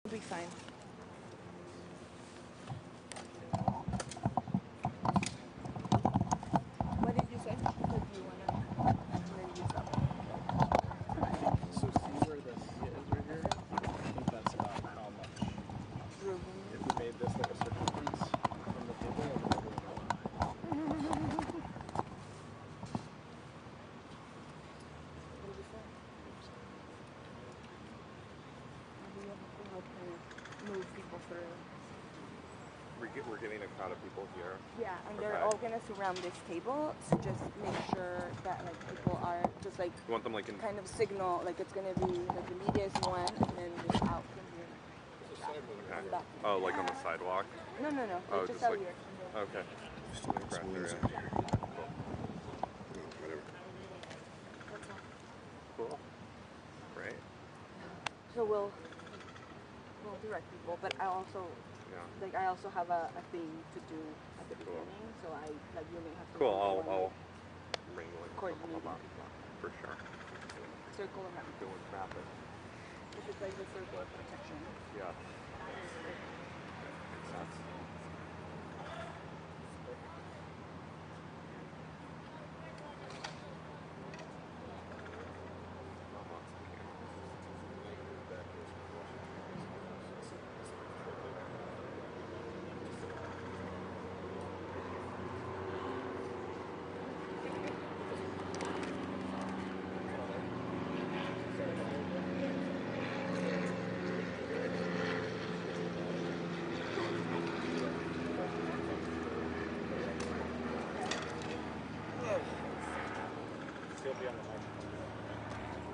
It'll be fine. What did you say? That you wanna use that one? So see where the seat is right here? I think that's about how much Room. if we made this like a circumference from the table, it would be really high. What did you say? Maybe you have to help me move people through. We're getting a crowd of people here. Yeah, and they're all gonna surround this table, so just make sure that like people are just like You want them like in kind of signal like it's gonna be like the media is one and then just out from here. okay. Back. Oh, like on the sidewalk? No, Oh, just just out like here. okay. Just like Grass swings area. out here. Whatever. That's all. Cool. Right. So we'll direct people, but I also I also have a thing to do at the beginning, so I like really have to. Cool. I'll wrangle it coordinate for sure. Circle around. Doing traffic. This is like the circle of protection. Yeah. Makes sense. Still be on the microphone.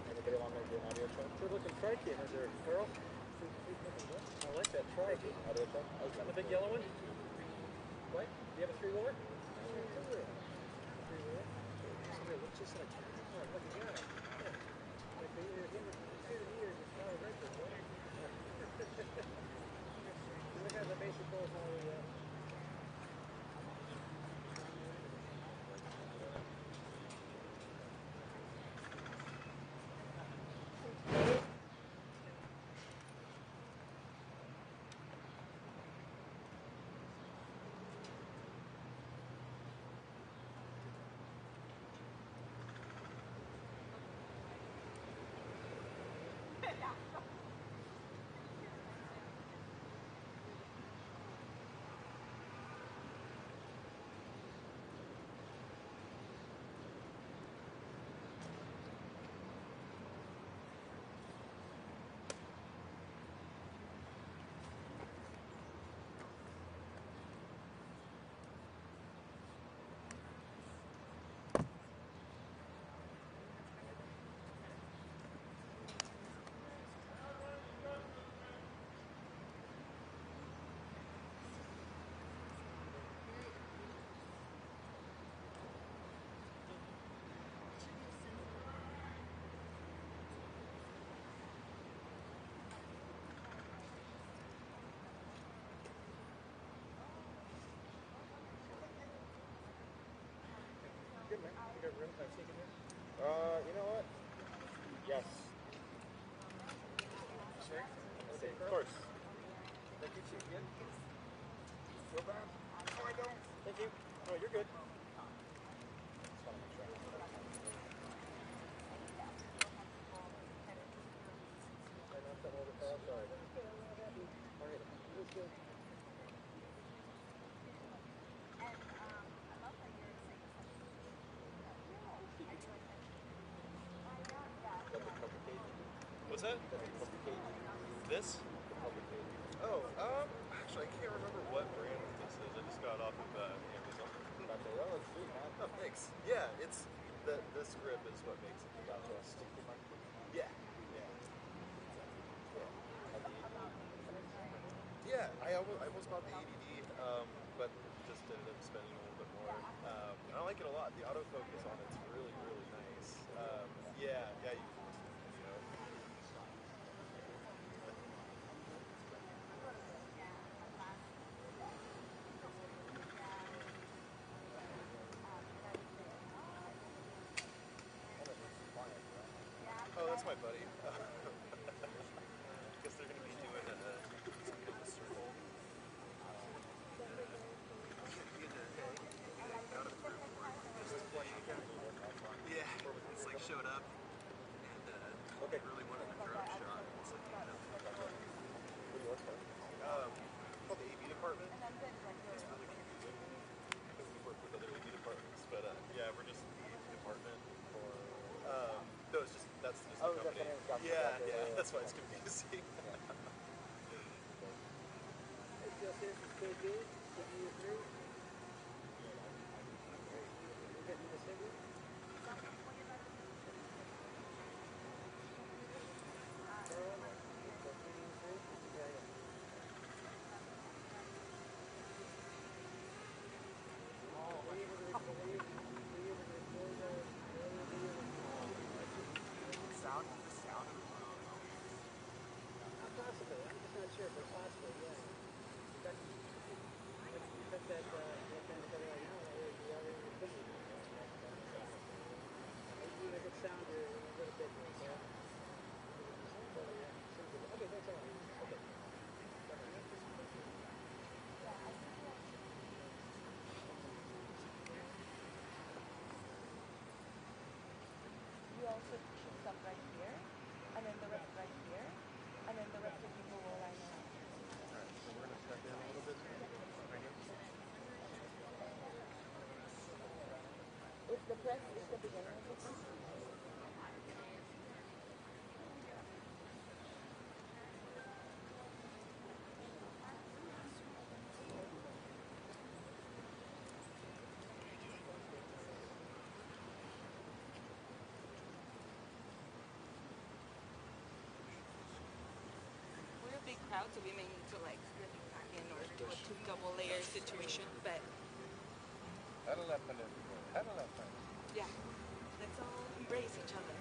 Anybody want to make an audio track? Good looking trikey, is there, Carl? I like that trikey. Audio track? Oh, is that the big yellow one? What? Do you have a three-wheeler? Three-wheeler. Somebody looks just like that. Oh, look at that. Like the ear, ears is probably right there, boy. Look at the basic goals all the way. Good, man. You got room? Can I sneak in here? You know what? Yes. Sure? Okay, of course. That gets you good? Feel bad? Oh, I don't. Thank you. Oh, you're good. Just want to make sure. I knocked that over, Carl. Sorry. All right. It was good. What's that? This? Oh, actually I can't remember what brand this is. I just got off of Amazon. Oh, thanks. Yeah, it's this grip is what makes it the best. Yeah. Yeah, I almost bought the ADD, but just ended up spending a little bit more. And I like it a lot. The autofocus on it's really, really nice. Yeah, you know. everybody. I guess they're going to be doing some kind of a circle. Out of group work. Yeah, it's like showed up and they really wanted a drone shot. It's like, you know. What do you work for? Called the AV department. It's really confusing because we work with other AV departments, but yeah, we're just the AV department. No, it's just that's just the company. Yeah, that's why it's confusing. This is KB, KB3. We're getting the city. Possibly, I'm just not sure, but possibly, yeah. That, right now, you make it sound a little bit more. Okay, that's all. Okay. You also should stop right here, and then the rest right here, and then the rest of people will line up. Alright, so we're going to step in a little bit. Right here. If the press is the beginning of the press. We're a big crowd, so we may need to like split it back in or do a two double layer situation, but That'll happen everywhere. That'll happen. yeah, let's all embrace each other.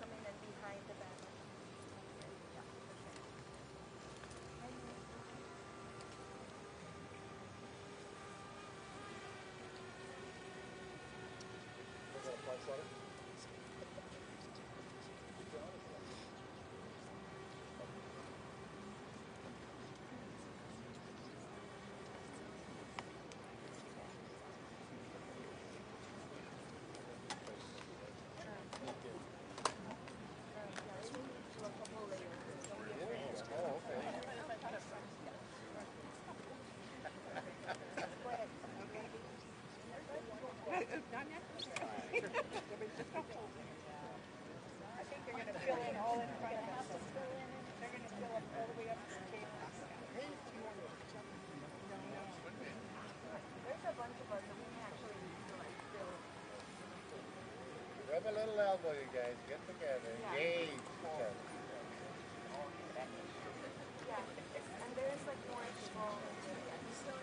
Coming in behind the back. Was that a flight sweater? Oh, okay. I think they're going to fill in all in front of us. They're going to fill up all the way up to the table. There's a bunch of us that we can actually use to like fill. Rub a little elbow, you guys. Get together. Yeah. Engage each other. Yeah, and there's like more people. Sure, yeah, you can start.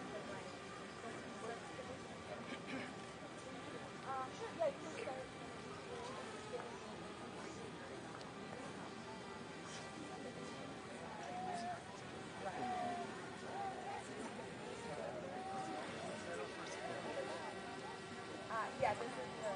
Yeah, this is the.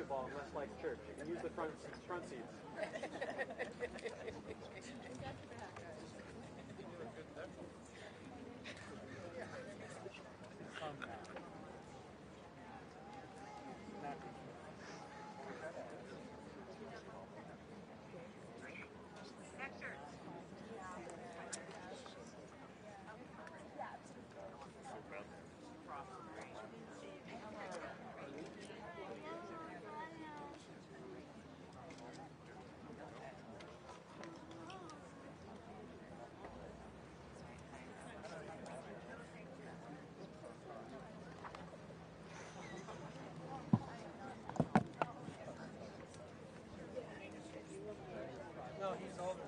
basketball and less like church. You can use the front seats. No, he's older.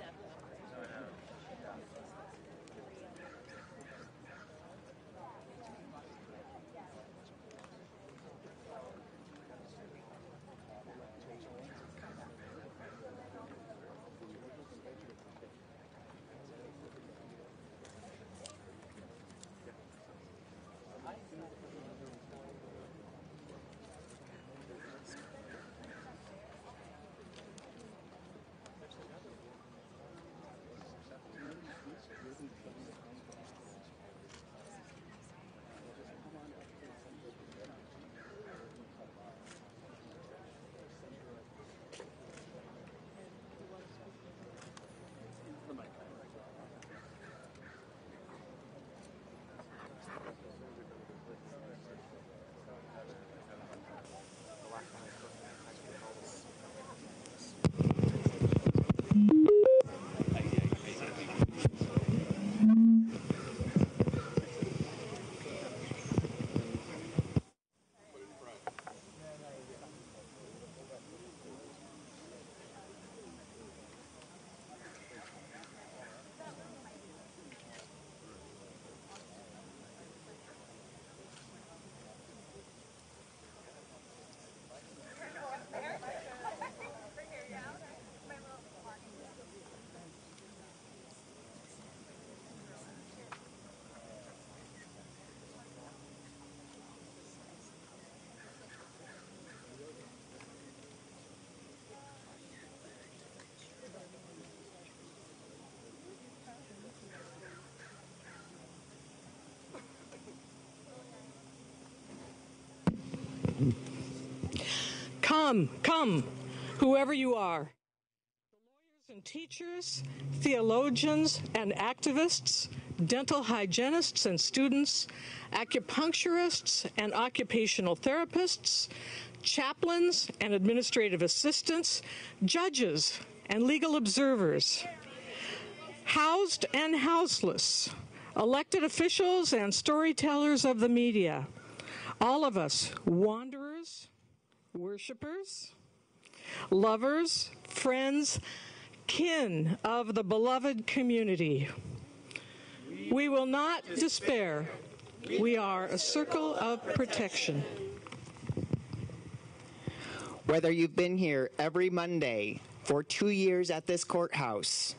Come, whoever you are. The lawyers and teachers, theologians and activists, dental hygienists and students, acupuncturists and occupational therapists, chaplains and administrative assistants, judges and legal observers, housed and houseless, elected officials and storytellers of the media, all of us wanderers, worshipers, lovers, friends, kin of the beloved community. We will not despair. We are a circle of protection. Whether you've been here every Monday for 2 years at this courthouse,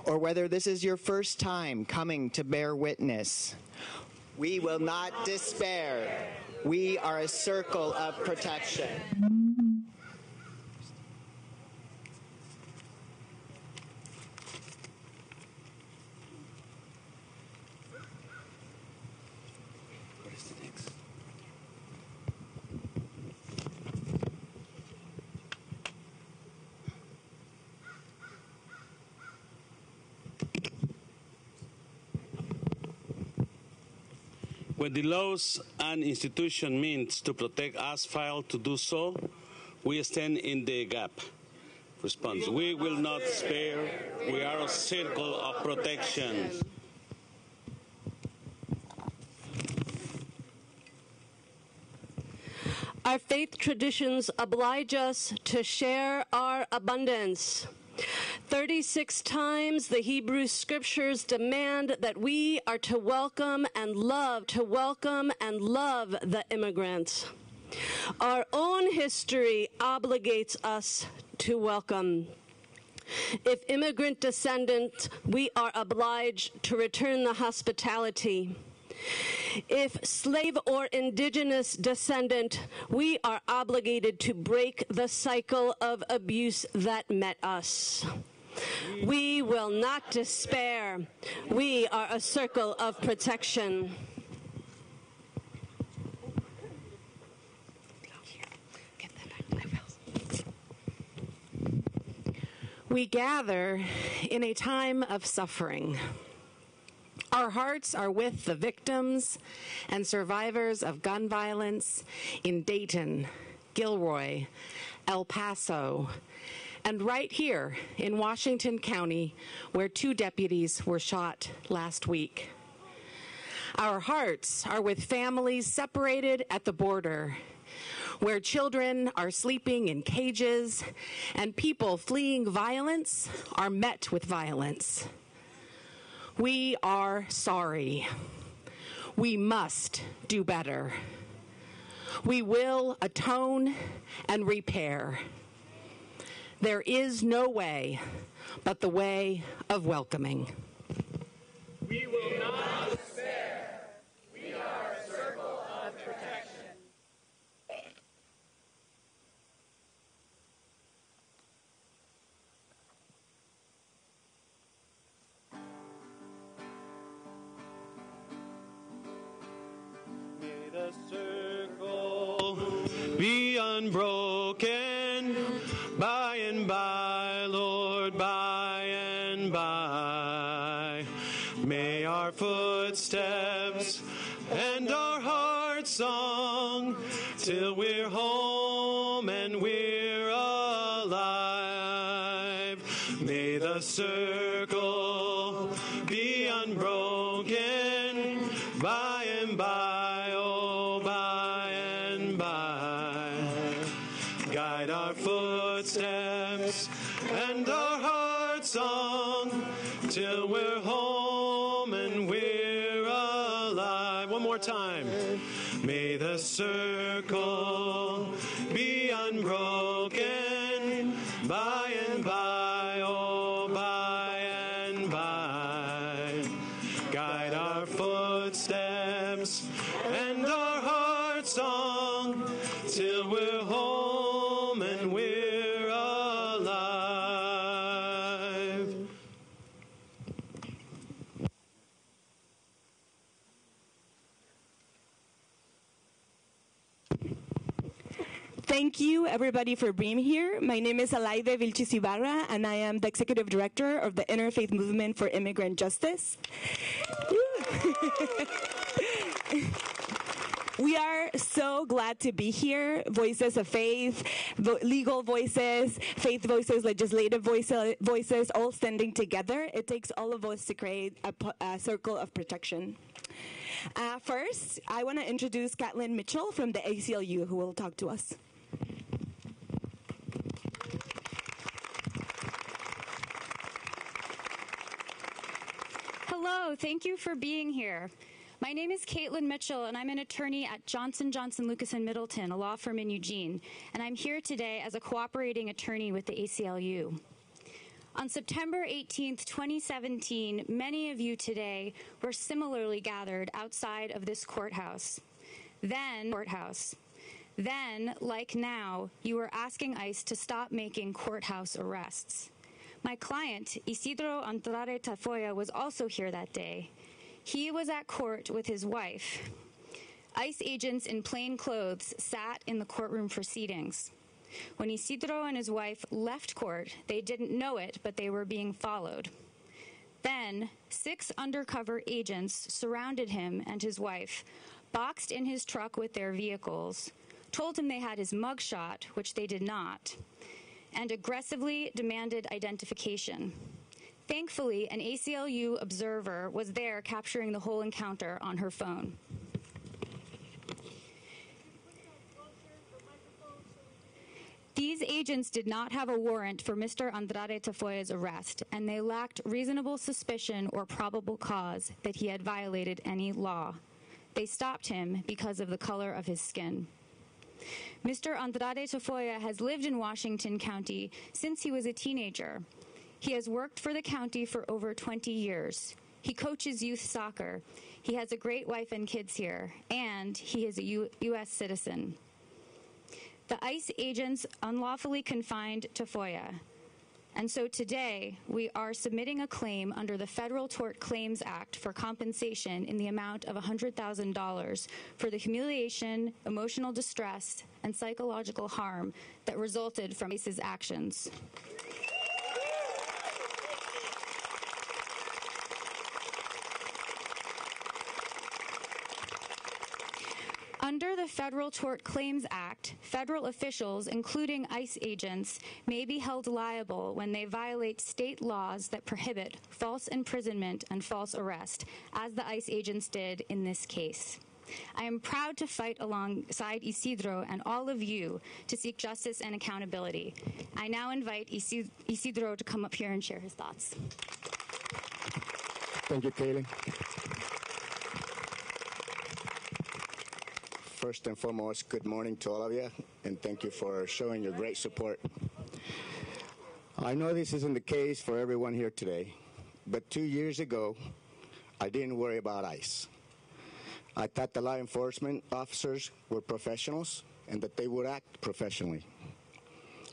or whether this is your first time coming to bear witness, we will not despair. We are a circle of protection. When the laws and institution means to protect us fail to do so, we stand in the gap. Response: we will not spare. We are a circle of protection. Our faith traditions oblige us to share our abundance. 36 times the Hebrew scriptures demand that we are to welcome and love the immigrants. Our own history obligates us to welcome. If immigrant descendants, we are obliged to return the hospitality. If slave or indigenous descendant, we are obligated to break the cycle of abuse that met us. We will not despair. We are a circle of protection. We gather in a time of suffering. Our hearts are with the victims and survivors of gun violence in Dayton, Gilroy, El Paso, and right here in Washington County, where 2 deputies were shot last week. Our hearts are with families separated at the border, where children are sleeping in cages and people fleeing violence are met with violence. We are sorry. We must do better. We will atone and repair. There is no way but the way of welcoming. We will not despair. We are a circle of protection. May the circle be unbroken by and by, Lord, by and by. May our footsteps and our heart song till we're home and we're alive. May the circle be unbroken by and by, oh, by and by. Guide our footsteps and our heart song till we're home and we're alive. One more time. May the circle be unbroken by and by, oh, by and by. Guide our footsteps and our heart song till we're home and we're alive. Thank you, everybody, for being here. My name is Alaide Vilchis Ibarra, and I am the Executive Director of the Interfaith Movement for Immigrant Justice. We are so glad to be here. Voices of faith, legal voices, faith voices, legislative voices, all standing together. It takes all of us to create a circle of protection. First, I want to introduce Caitlin Mitchell from the ACLU, who will talk to us. Hello, thank you for being here. My name is Caitlin Mitchell, and I'm an attorney at Johnson, Lucas & Middleton, a law firm in Eugene, and I'm here today as a cooperating attorney with the ACLU. On September 18th, 2017, many of you today were similarly gathered outside of this courthouse. Then, like now, you were asking ICE to stop making courthouse arrests. My client, Isidro Andrade Tafoya, was also here that day. He was at court with his wife. ICE agents in plain clothes sat in the courtroom proceedings. When Isidro and his wife left court, they didn't know it, but they were being followed. Then, 6 undercover agents surrounded him and his wife, boxed in his truck with their vehicles, told him they had his mugshot, which they did not, and aggressively demanded identification. Thankfully, an ACLU observer was there capturing the whole encounter on her phone. These agents did not have a warrant for Mr. Andrade Tafoya's arrest, and they lacked reasonable suspicion or probable cause that he had violated any law. They stopped him because of the color of his skin. Mr. Andrade Tafoya has lived in Washington County since he was a teenager. He has worked for the county for over 20 years. He coaches youth soccer. He has a great wife and kids here, and he is a U.S. citizen. The ICE agents unlawfully confined Tafoya. And so today, we are submitting a claim under the Federal Tort Claims Act for compensation in the amount of $100,000 for the humiliation, emotional distress, and psychological harm that resulted from ICE's actions. Under the Federal Tort Claims Act, federal officials, including ICE agents, may be held liable when they violate state laws that prohibit false imprisonment and false arrest, as the ICE agents did in this case. I am proud to fight alongside Isidro and all of you to seek justice and accountability. I now invite Isidro to come up here and share his thoughts. Thank you, Kaylee. First and foremost, good morning to all of you, and thank you for showing your great support. I know this isn't the case for everyone here today, but 2 years ago, I didn't worry about ICE. I thought the law enforcement officers were professionals and that they would act professionally.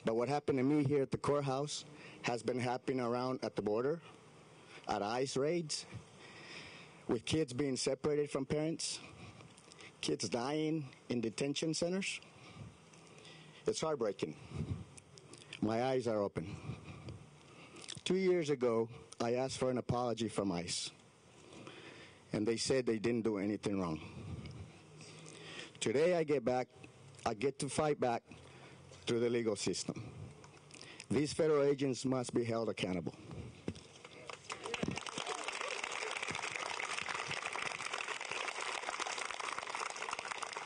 But what happened to me here at the courthouse has been happening around at the border, at ICE raids, with kids being separated from parents, kids dying in detention centers. It's heartbreaking. My eyes are open. 2 years ago, I asked for an apology from ICE, and they said they didn't do anything wrong. Today I get to fight back through the legal system. These federal agents must be held accountable.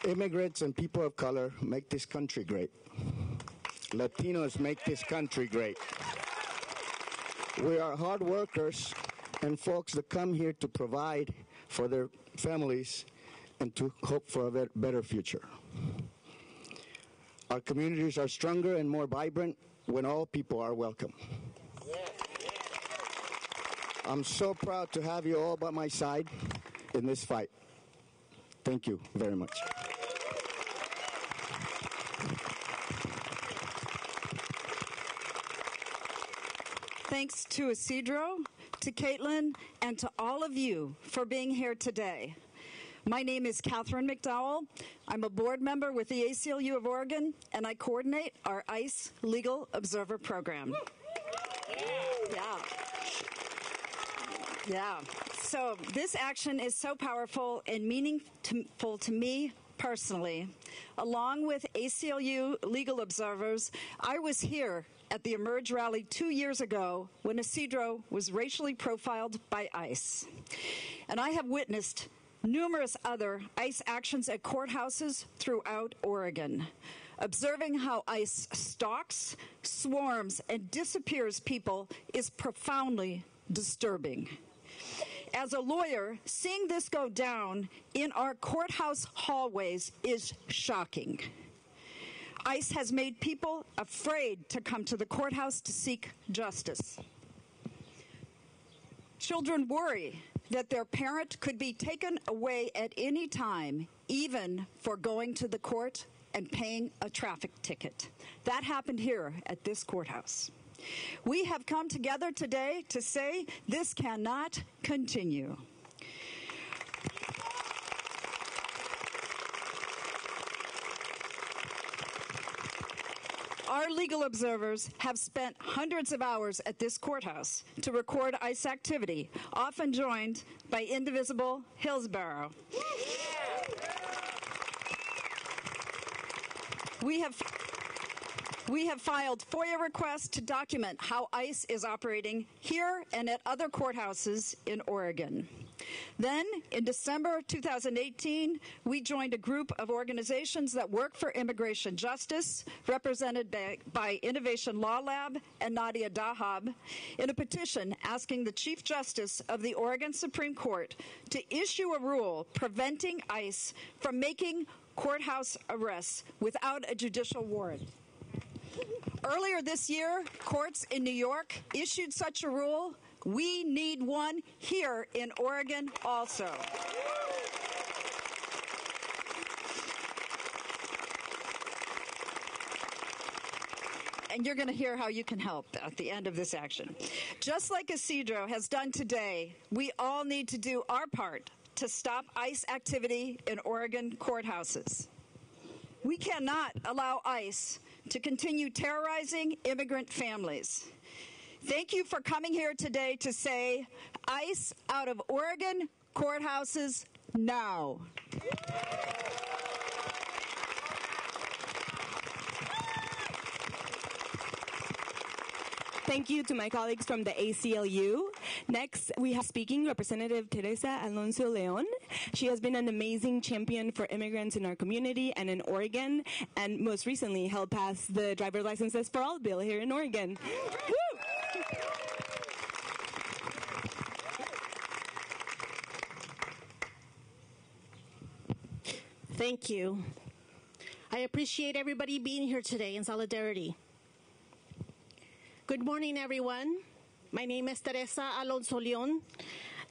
Immigrants and people of color make this country great. Latinos make this country great. We are hard workers and folks that come here to provide for their families and to hope for a better future. Our communities are stronger and more vibrant when all people are welcome. I'm so proud to have you all by my side in this fight. Thank you very much. Thanks to Isidro, to Caitlin, and to all of you for being here today. My name is Catherine McDowell. I'm a board member with the ACLU of Oregon, and I coordinate our ICE Legal Observer Program. Yeah. So this action is so powerful and meaningful to me personally. Along with ACLU legal observers, I was here at the Emerge rally 2 years ago when Isidro was racially profiled by ICE. And I have witnessed numerous other ICE actions at courthouses throughout Oregon. Observing how ICE stalks, swarms, and disappears people is profoundly disturbing. As a lawyer, seeing this go down in our courthouse hallways is shocking. ICE has made people afraid to come to the courthouse to seek justice. Children worry that their parent could be taken away at any time, even for going to the court and paying a traffic ticket. That happened here at this courthouse. We have come together today to say this cannot continue. Our legal observers have spent hundreds of hours at this courthouse to record ICE activity, often joined by indivisible Hillsborough. We have filed FOIA requests to document how ICE is operating here and at other courthouses in Oregon. Then, in December 2018, we joined a group of organizations that work for immigration justice, represented by Innovation Law Lab and Nadia Dahab, in a petition asking the Chief Justice of the Oregon Supreme Court to issue a rule preventing ICE from making courthouse arrests without a judicial warrant. Earlier this year, courts in New York issued such a rule, We need one here in Oregon also. And you're going to hear how you can help at the end of this action. Just like Isidro has done today, we all need to do our part to stop ICE activity in Oregon courthouses. We cannot allow ICE to continue terrorizing immigrant families. Thank you for coming here today to say, ICE out of Oregon courthouses now. Thank you to my colleagues from the ACLU. Next, we have speaking Representative Teresa Alonso Leon. She has been an amazing champion for immigrants in our community and in Oregon, and most recently helped pass the driver's licenses for all bill here in Oregon. Woo! Thank you. I appreciate everybody being here today in solidarity. Good morning, everyone. My name is Teresa Alonso Leon.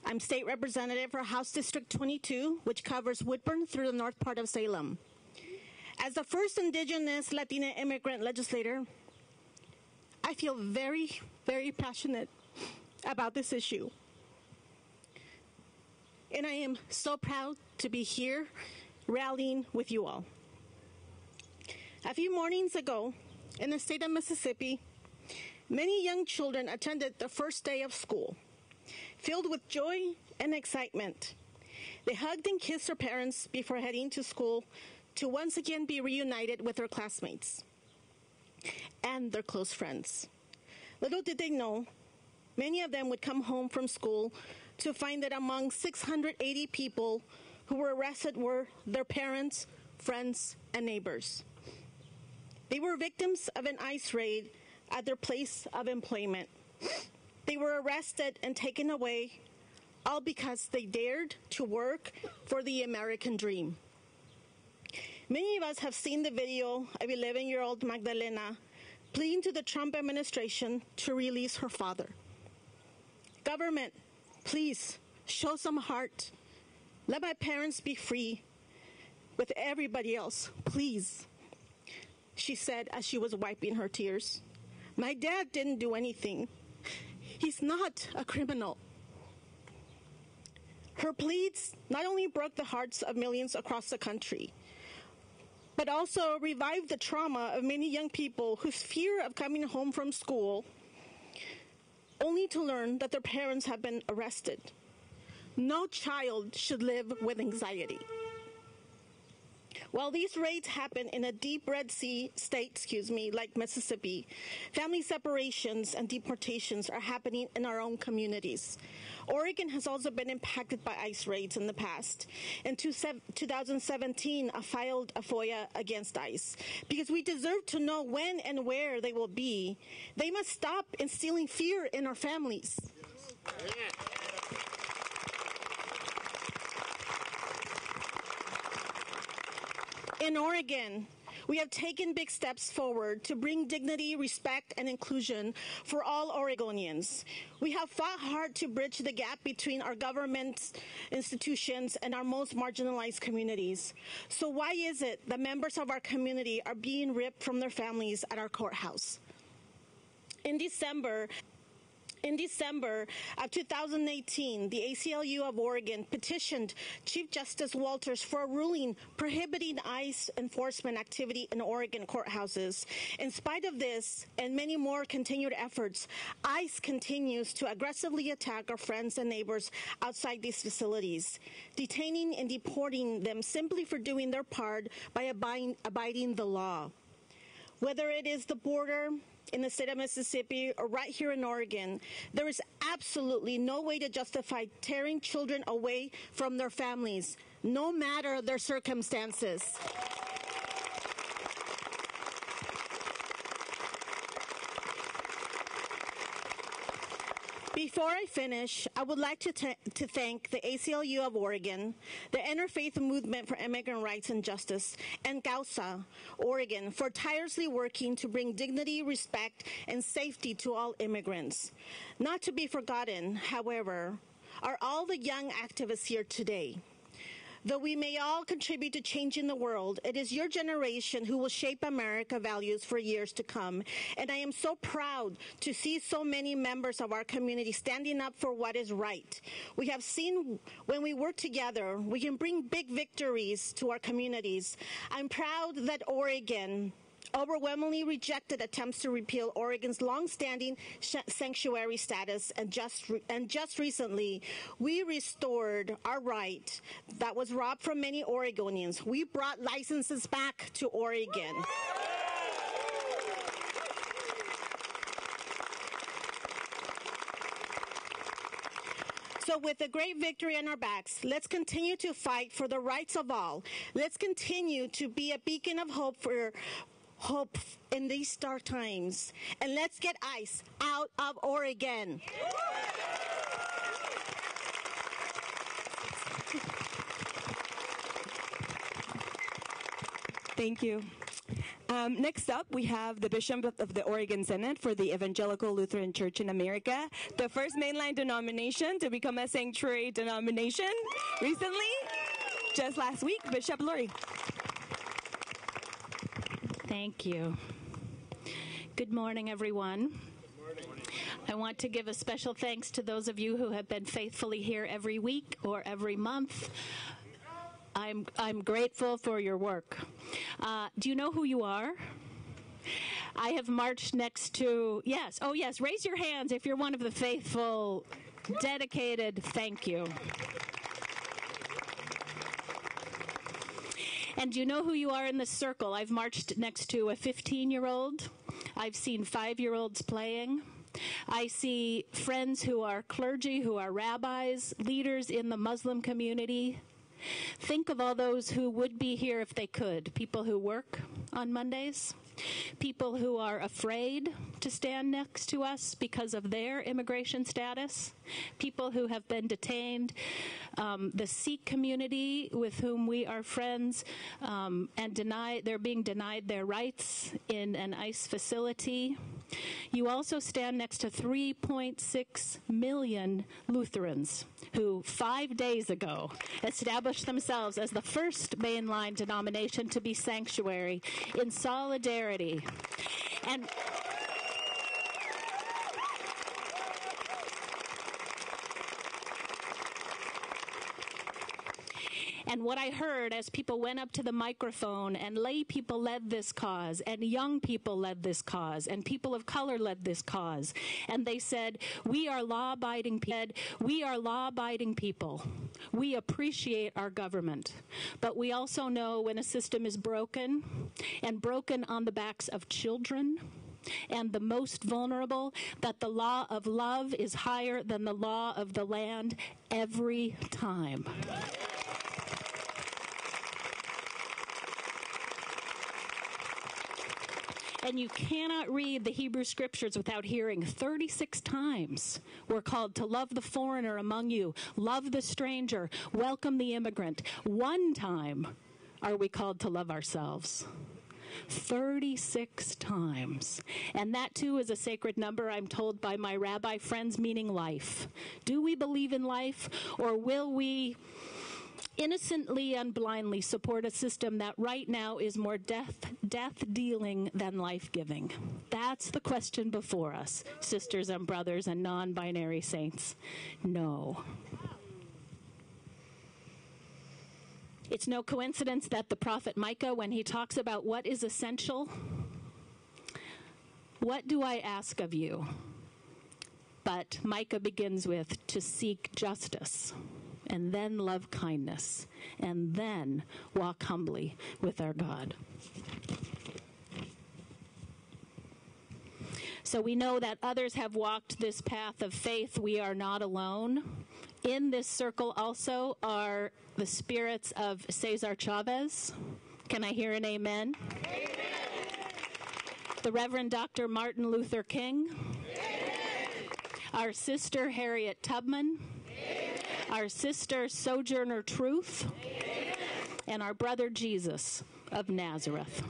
I'm state representative for House District 22, which covers Woodburn through the north part of Salem. As the first indigenous Latina immigrant legislator, I feel very, very passionate about this issue. And I am so proud to be here rallying with you all. A few mornings ago, in the state of Mississippi, many young children attended the first day of school. Filled with joy and excitement, they hugged and kissed their parents before heading to school to once again be reunited with their classmates and their close friends. Little did they know, many of them would come home from school to find that among 680 people who were arrested were their parents, friends, and neighbors. They were victims of an ICE raid at their place of employment. They were arrested and taken away, all because they dared to work for the American dream. Many of us have seen the video of 11-year-old Magdalena pleading to the Trump administration to release her father. Government, please show some heart. Let my parents be free with everybody else, please, she said as she was wiping her tears. My dad didn't do anything. He's not a criminal. Her pleas not only broke the hearts of millions across the country, but also revived the trauma of many young people whose fear of coming home from school only to learn that their parents have been arrested. No child should live with anxiety. While these raids happen in a deep Red Sea state, like Mississippi, family separations and deportations are happening in our own communities. Oregon has also been impacted by ICE raids in the past. In 2017, I filed a FOIA against ICE because we deserve to know when and where they will be. They must stop instilling fear in our families. Yeah. In Oregon, we have taken big steps forward to bring dignity, respect, and inclusion for all Oregonians. We have fought hard to bridge the gap between our government institutions and our most marginalized communities. So why is it that members of our community are being ripped from their families at our courthouse? In December of 2018, the ACLU of Oregon petitioned Chief Justice Walters for a ruling prohibiting ICE enforcement activity in Oregon courthouses. In spite of this and many more continued efforts, ICE continues to aggressively attack our friends and neighbors outside these facilities, detaining and deporting them simply for doing their part by abiding the law. Whether it is the border in the state of Mississippi or right here in Oregon, there is absolutely no way to justify tearing children away from their families, no matter their circumstances. before I finish, I would like to thank the ACLU of Oregon, the Interfaith Movement for Immigrant Rights and Justice, and CAUSA, Oregon, for tirelessly working to bring dignity, respect, and safety to all immigrants. Not to be forgotten, however, are all the young activists here today. Though we may all contribute to changing the world, it is your generation who will shape America values for years to come. And I am so proud to see so many members of our community standing up for what is right. We have seen when we work together, we can bring big victories to our communities. I'm proud that Oregon overwhelmingly rejected attempts to repeal Oregon's long-standing sanctuary status, and just recently, we restored our right that was robbed from many Oregonians. We brought licenses back to Oregon. So with a great victory on our backs, let's continue to fight for the rights of all. Let's continue to be a beacon of hope in these dark times. And let's get ICE out of Oregon. Thank you. Next up, we have the Bishop of the Oregon Synod for the Evangelical Lutheran Church in America, the first mainline denomination to become a sanctuary denomination recently, just last week. Bishop Lori. Thank you. Good morning, everyone. Good morning. I want to give a special thanks to those of you who have been faithfully here every week or every month. I'm grateful for your work. Do you know who you are? I have marched next to, yes, oh yes, raise your hands if you're one of the faithful, dedicated, thank you. And do you know who you are in this circle? I've marched next to a 15-year-old. I've seen 5-year-olds playing. I see friends who are clergy, who are rabbis, leaders in the Muslim community. Think of all those who would be here if they could. People who work on Mondays, people who are afraid to stand next to us because of their immigration status, people who have been detained, the Sikh community with whom we are friends, and they're being denied their rights in an ICE facility. You also stand next to 3.6 million Lutherans who 5 days ago established themselves as the first mainline denomination to be sanctuary in solidarity. And what I heard as people went up to the microphone, and lay people led this cause, and young people led this cause, and people of color led this cause, and they said, we are law-abiding people. We appreciate our government, but we also know when a system is broken, and broken on the backs of children, and the most vulnerable, that the law of love is higher than the law of the land every time. And you cannot read the Hebrew Scriptures without hearing 36 times we're called to love the foreigner among you, love the stranger, welcome the immigrant. One time are we called to love ourselves. 36 times. And that too is a sacred number, I'm told by my rabbi friends, meaning life. Do we believe in life, or will we innocently and blindly support a system that right now is more death-dealing than life-giving? That's the question before us, sisters and brothers and non-binary saints. No. It's no coincidence that the prophet Micah, when he talks about what is essential, what do I ask of you? But Micah begins with, to seek justice, and then love kindness, and then walk humbly with our God. So we know that others have walked this path of faith. We are not alone. In this circle also are the spirits of Cesar Chavez. Can I hear an amen? Amen. The Reverend Dr. Martin Luther King. Amen. our sister Harriet Tubman, our sister Sojourner Truth, and our brother Jesus of Nazareth.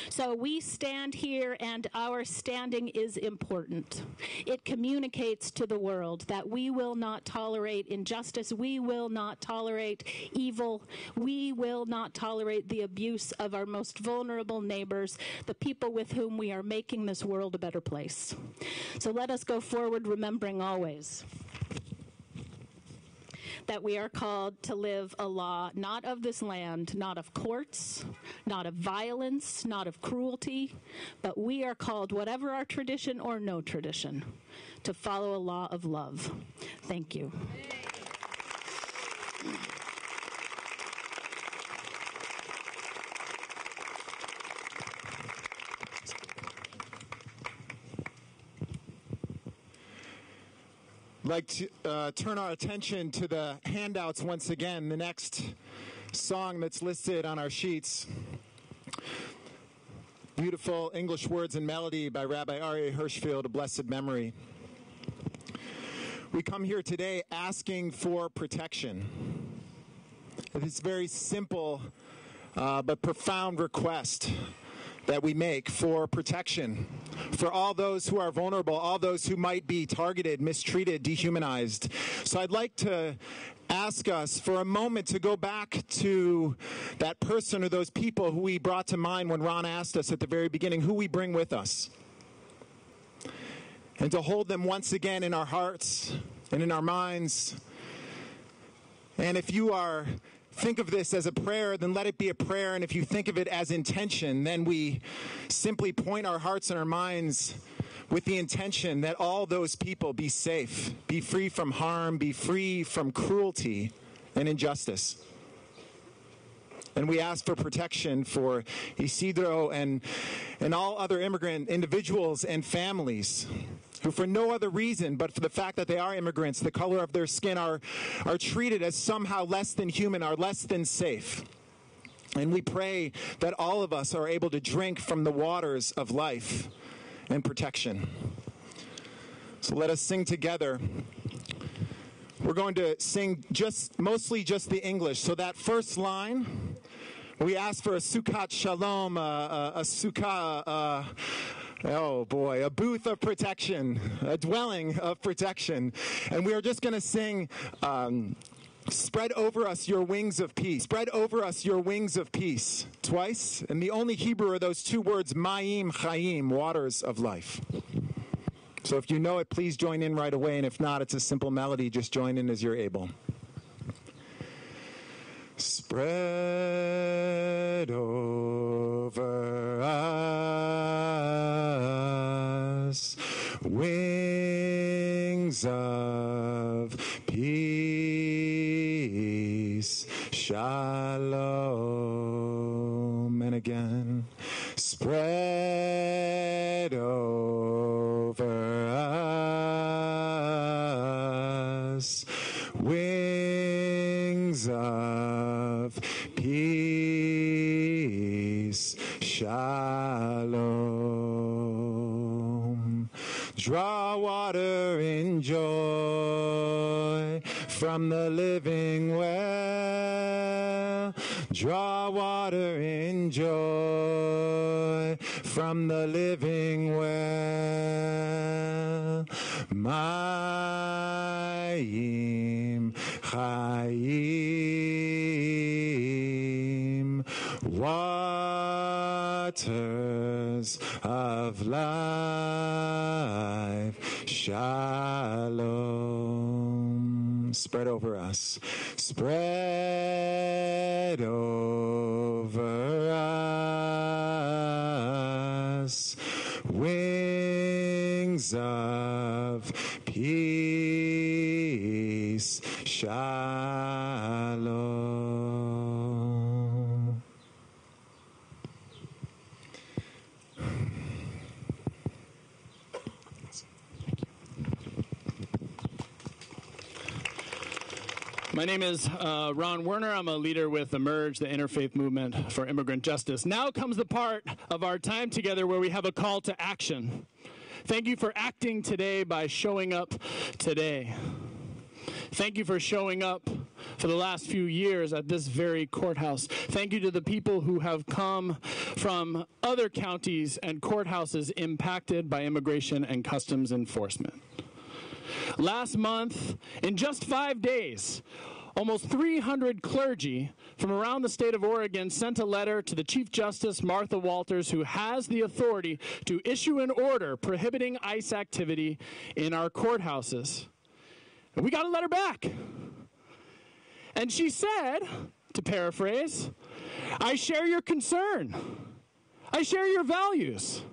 So we stand here, and our standing is important. It communicates to the world that we will not tolerate injustice. We will not tolerate evil. We will not tolerate the abuse of our most vulnerable neighbors, the people with whom we are making this world a better place. So let us go forward remembering always that we are called to live a law not of this land, not of courts, not of violence, not of cruelty, but we are called, whatever our tradition or no tradition, to follow a law of love. Thank you. I'd like to turn our attention to the handouts once again. The next song that's listed on our sheets, beautiful English words and melody by Rabbi Aryeh Hirschfield, of blessed memory. We come here today asking for protection. It's a very simple but profound request that we make for protection for all those who are vulnerable, all those who might be targeted, mistreated, dehumanized. So I'd like to ask us for a moment to go back to that person or those people who we brought to mind when Ron asked us at the very beginning who we bring with us, and to hold them once again in our hearts and in our minds. And if you think of this as a prayer, then let it be a prayer. And if you think of it as intention, then we simply point our hearts and our minds with the intention that all those people be safe, be free from harm, be free from cruelty and injustice. And we ask for protection for Isidro and all other immigrant individuals and families who, for no other reason but for the fact that they are immigrants, the color of their skin, are treated as somehow less than human, are less than safe. And we pray that all of us are able to drink from the waters of life and protection. So let us sing together. We're going to sing mostly just the English. So that first line, we ask for a Sukkot Shalom, a sukkah, a booth of protection, a dwelling of protection. And we are just going to sing, spread over us your wings of peace. Spread over us your wings of peace, twice. And the only Hebrew are those two words, Mayim Chayim, waters of life. So if you know it, please join in right away. And if not, it's a simple melody. Just join in as you're able. Spread over us wings of peace, shalom. And again, spread over us wings of peace, shalom. Draw water in joy from the living well. Draw water in joy from the living well. Mayim Chayim, waters of life, shalom. Spread over us. Spread over us wings of peace, shalom. My name is Ron Werner. I'm a leader with Emerge, the Interfaith Movement for Immigrant Justice. Now comes the part of our time together where we have a call to action. Thank you for acting today by showing up today. Thank you for showing up for the last few years at this very courthouse. Thank you to the people who have come from other counties and courthouses impacted by immigration and customs enforcement. Last month, in just 5 days, almost 300 clergy from around the state of Oregon sent a letter to the Chief Justice, Martha Walters, who has the authority to issue an order prohibiting ICE activity in our courthouses. And we got a letter back. And she said, to paraphrase, I share your concern. I share your values.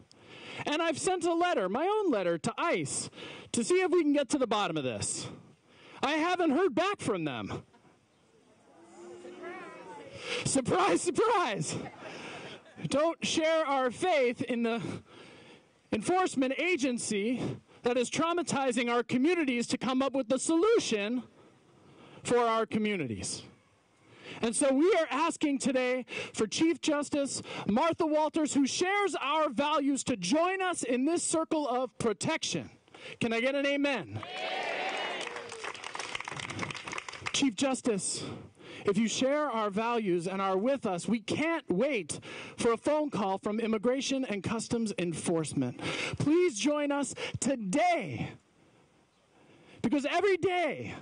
And I've sent a letter, my own letter, to ICE to see if we can get to the bottom of this. I haven't heard back from them. Surprise, surprise. Don't share our faith in the enforcement agency that is traumatizing our communities to come up with the solution for our communities. And so we are asking today for Chief Justice Martha Walters, who shares our values, to join us in this circle of protection. Can I get an amen? Chief Justice, if you share our values and are with us, we can't wait for a phone call from Immigration and Customs Enforcement. Please join us today, because every day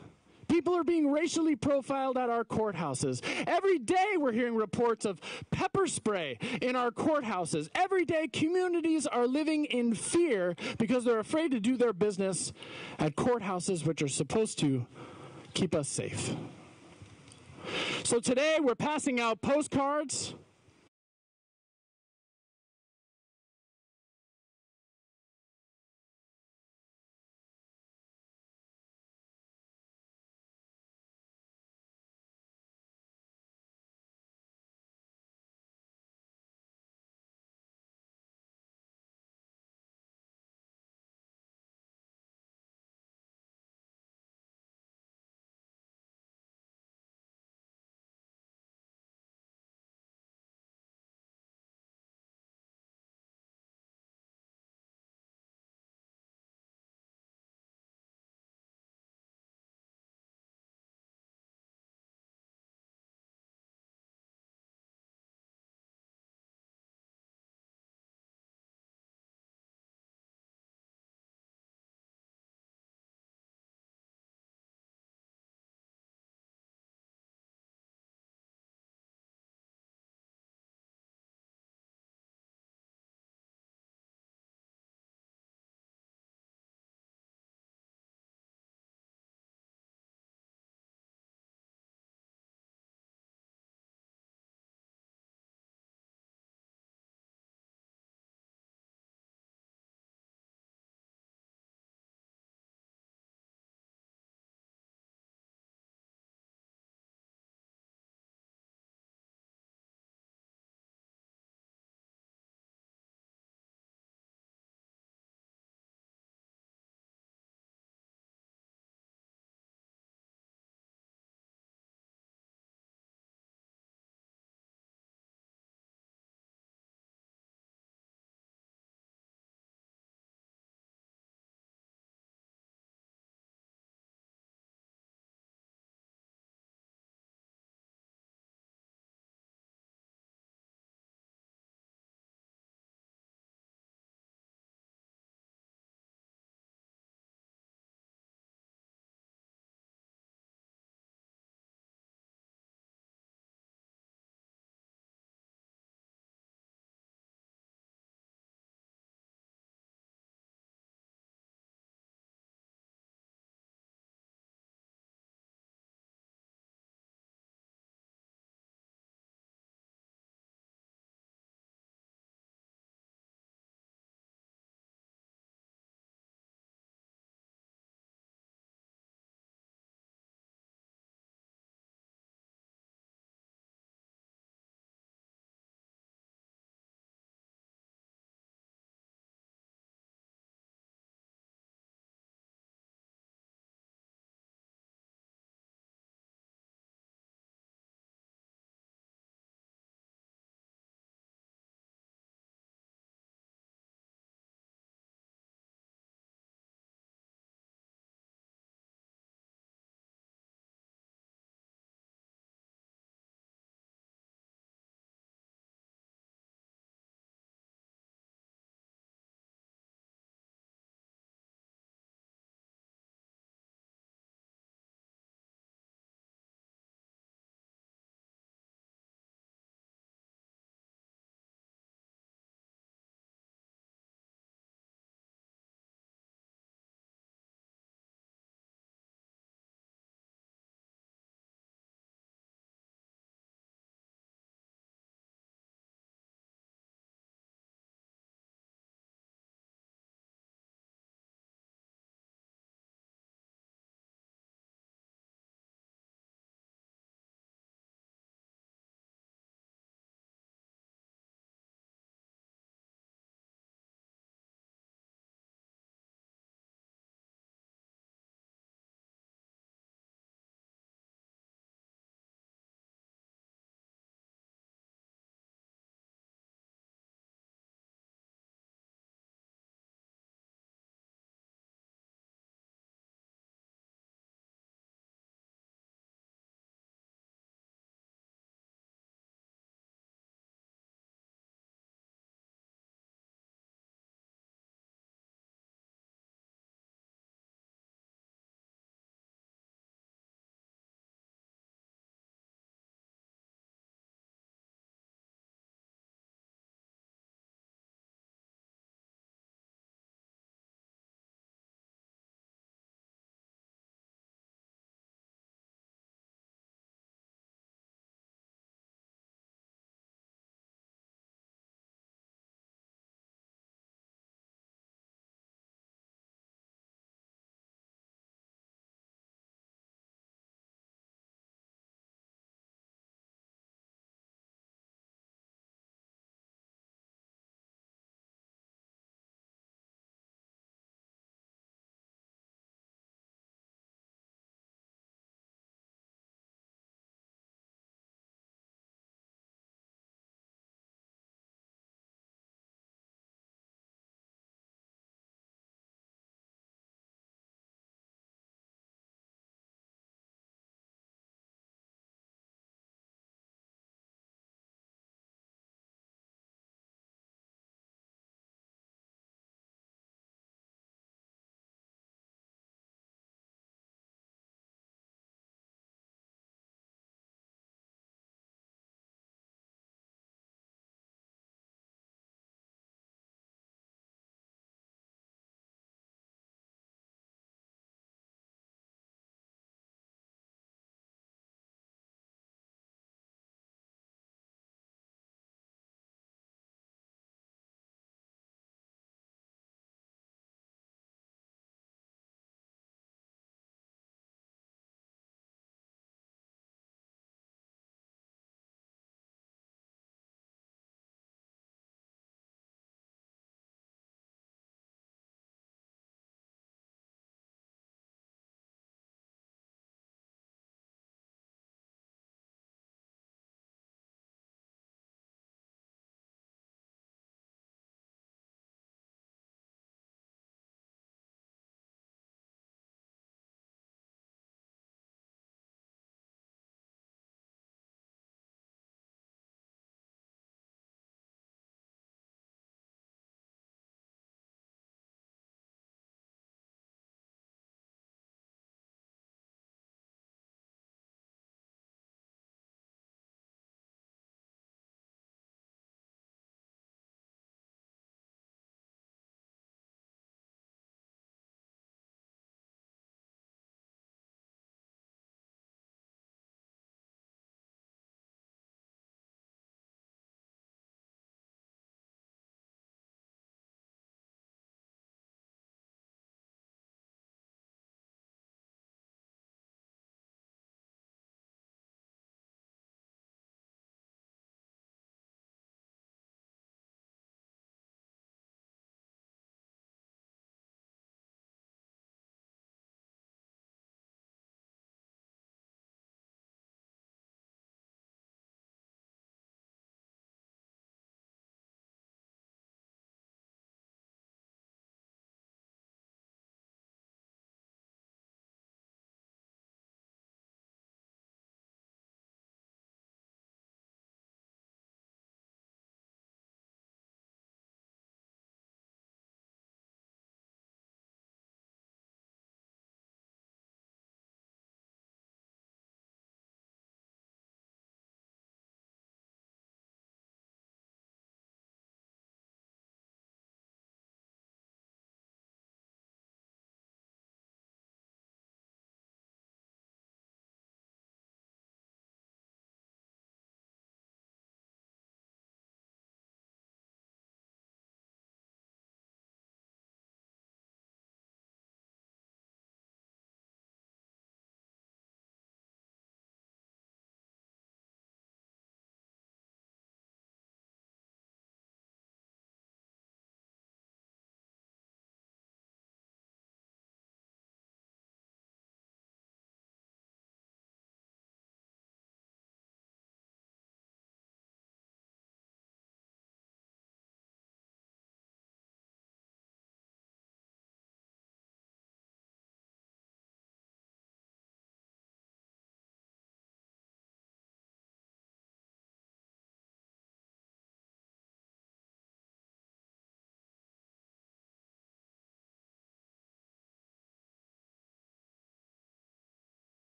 people are being racially profiled at our courthouses. Every day we're hearing reports of pepper spray in our courthouses. Every day communities are living in fear because they're afraid to do their business at courthouses, which are supposed to keep us safe. So today we're passing out postcards